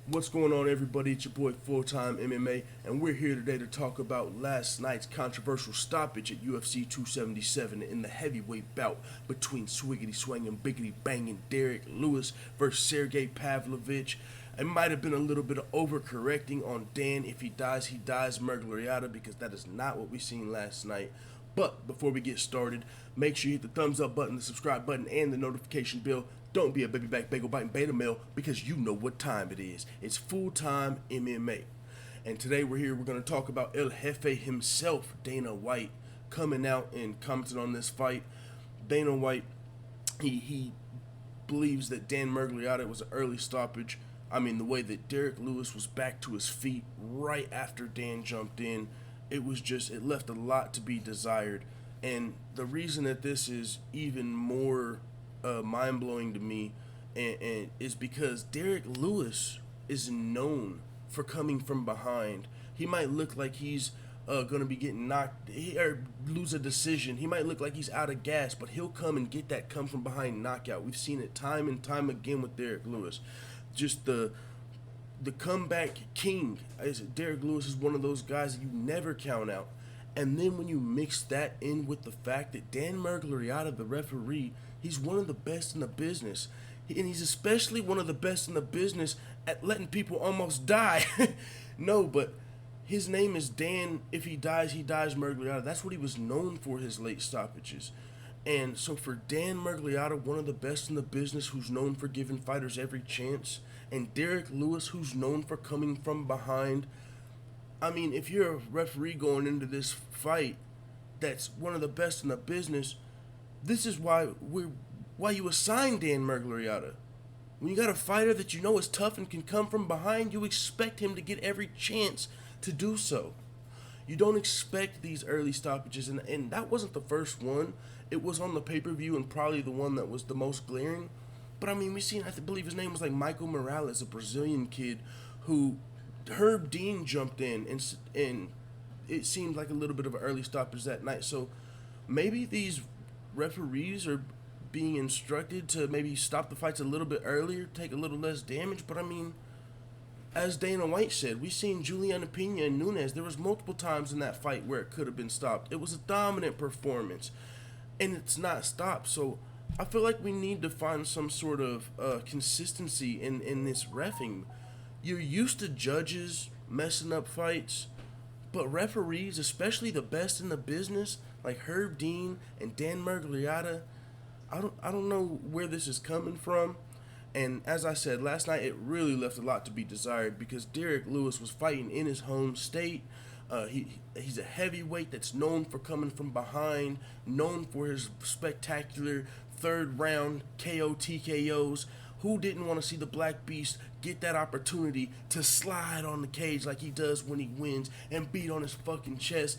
What's going on, everybody? It's your boy Fulltime MMA, and we're here today to talk about last night's controversial stoppage at UFC 277 in the heavyweight bout between Swiggity Swangin' Biggity Bangin' Derrick Lewis versus Sergei Pavlovich. It might have been a little bit of overcorrecting on Dan. If he dies, Miragliotta, because that is not what we seen last night. But before we get started, make sure you hit the thumbs up button, the subscribe button, and the notification bell. Don't be a baby back bagel biting beta male, because you know what time it is. It's full-time MMA. And today we're going to talk about El Jefe himself, Dana White, coming out and commenting on this fight. Dana White, he believes that Dan Miragliotta was an early stoppage. I mean, the way that Derrick Lewis was back to his feet right after Dan jumped in, it left a lot to be desired. And the reason that this is even more mind-blowing to me and is because Derrick Lewis is known for coming from behind. He might look like he's going to be getting knocked or lose a decision. He might look like he's out of gas, but he'll come and get that come from behind knockout. We've seen it time and time again with Derrick Lewis. Just the comeback king. Derrick Lewis is one of those guys that you never count out. And then when you mix that in with the fact that Dan Miragliotta, the referee, he's one of the best in the business. And he's especially one of the best in the business at letting people almost die. No, but his name is Dan. If he dies Miragliotta. That's what he was known for, his late stoppages. And so for Dan Miragliotta, one of the best in the business, who's known for giving fighters every chance, and Derrick Lewis, who's known for coming from behind. I mean, if you're a referee going into this fight that's one of the best in the business, this is why you assign Dan Miragliotta. When you got a fighter that you know is tough and can come from behind, you expect him to get every chance to do so. You don't expect these early stoppages, and that wasn't the first one. It was on the pay-per-view and probably the one that was the most glaring. But I mean, I believe his name was like Michael Morales, a Brazilian kid who Herb Dean jumped in, and it seemed like a little bit of an early stoppage that night. So maybe these referees are being instructed to maybe stop the fights a little bit earlier, take a little less damage. But I mean, as Dana White said, we seen Juliana Pena and Nunes. There was multiple times in that fight where it could have been stopped. It was a dominant performance, and it's not stopped. So I feel like we need to find some sort of consistency in this reffing. You're used to judges messing up fights, but referees, especially the best in the business, like Herb Dean and Dan Miragliotta, I don't know where this is coming from. And as I said last night, it really left a lot to be desired because Derrick Lewis was fighting in his home state. He's a heavyweight that's known for coming from behind, known for his spectacular third round KO TKOs. Who didn't want to see the Black Beast get that opportunity to slide on the cage like he does when he wins and beat on his fucking chest?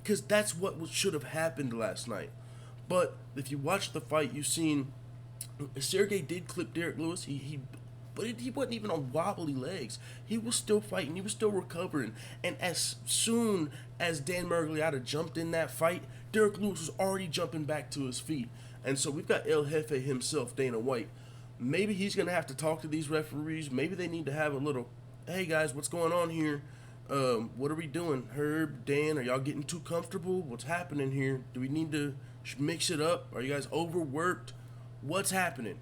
Because that's what should have happened last night. But if you watch the fight, you've seen Sergei did clip Derrick Lewis. But he wasn't even on wobbly legs. He was still fighting. He was still recovering. And as soon as Dan Miragliotta jumped in that fight, Derrick Lewis was already jumping back to his feet. And so we've got El Jefe himself, Dana White. Maybe he's going to have to talk to these referees. Maybe they need to have a little, hey guys, what's going on here? What are we doing? Herb, Dan, are y'all getting too comfortable? What's happening here? Do we need to mix it up? Are you guys overworked? What's happening?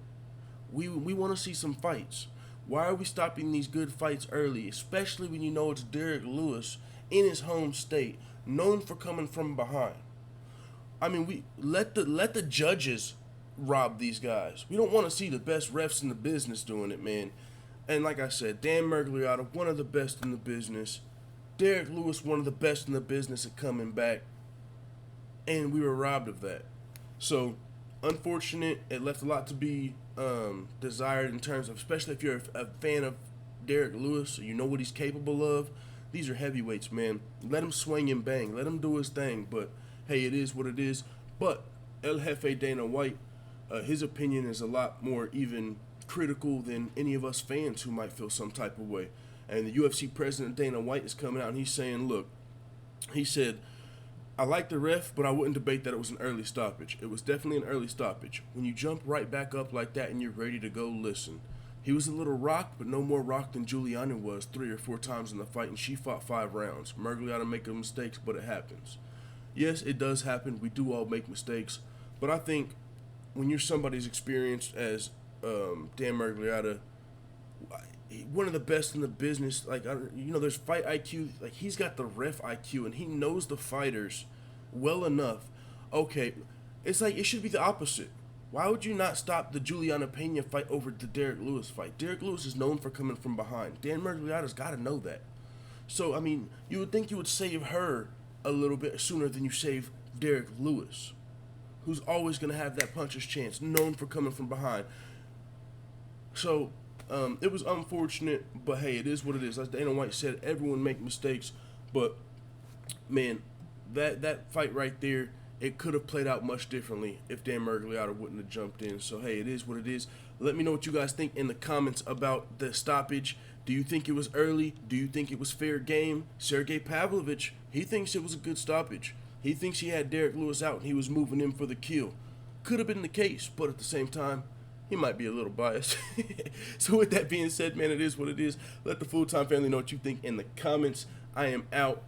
We want to see some fights. Why are we stopping these good fights early, especially when you know it's Derrick Lewis in his home state, known for coming from behind? I mean, we let the judges rob these guys. We don't want to see the best refs in the business doing it, man. And like I said, Dan Miragliotta, one of the best in the business. Derrick Lewis, one of the best in the business at coming back. And we were robbed of that. So, unfortunate. It left a lot to be desired in terms of, especially if you're a fan of Derrick Lewis, you know what he's capable of. These are heavyweights, man. Let him swing and bang. Let him do his thing. But, hey, it is what it is. But El Jefe Dana White, his opinion is a lot more even critical than any of us fans who might feel some type of way. And the UFC president Dana White is coming out and he's saying, look, he said, I like the ref, but I wouldn't debate that it was an early stoppage. It was definitely an early stoppage. When you jump right back up like that and you're ready to go, listen, He was a little rocked, but no more rocked than Juliana was 3 or 4 times in the fight, and she fought 5 rounds. Miragliotta making mistakes, but it happens. Yes, it does happen. We do all make mistakes, but I think when you're somebody as experienced as Dan Miragliotta, one of the best in the business, like there's fight IQ. Like he's got the ref IQ, and he knows the fighters well enough. Okay, it's like it should be the opposite. Why would you not stop the Juliana Pena fight over the Derrick Lewis fight? Derrick Lewis is known for coming from behind. Dan Miragliotta's got to know that. So, I mean, you would think you would save her a little bit sooner than you save Derrick Lewis, who's always going to have that puncher's chance, known for coming from behind. So, it was unfortunate, but hey, it is what it is. As Dana White said, everyone make mistakes, but, man, that fight right there, it could have played out much differently if Dan Miragliotta wouldn't have jumped in. So, hey, it is what it is. Let me know what you guys think in the comments about the stoppage. Do you think it was early? Do you think it was fair game? Sergei Pavlovich, he thinks it was a good stoppage. He thinks he had Derrick Lewis out and he was moving in for the kill. Could have been the case, but at the same time, he might be a little biased. So with that being said, man, it is what it is. Let the Full Time family know what you think in the comments. I am out.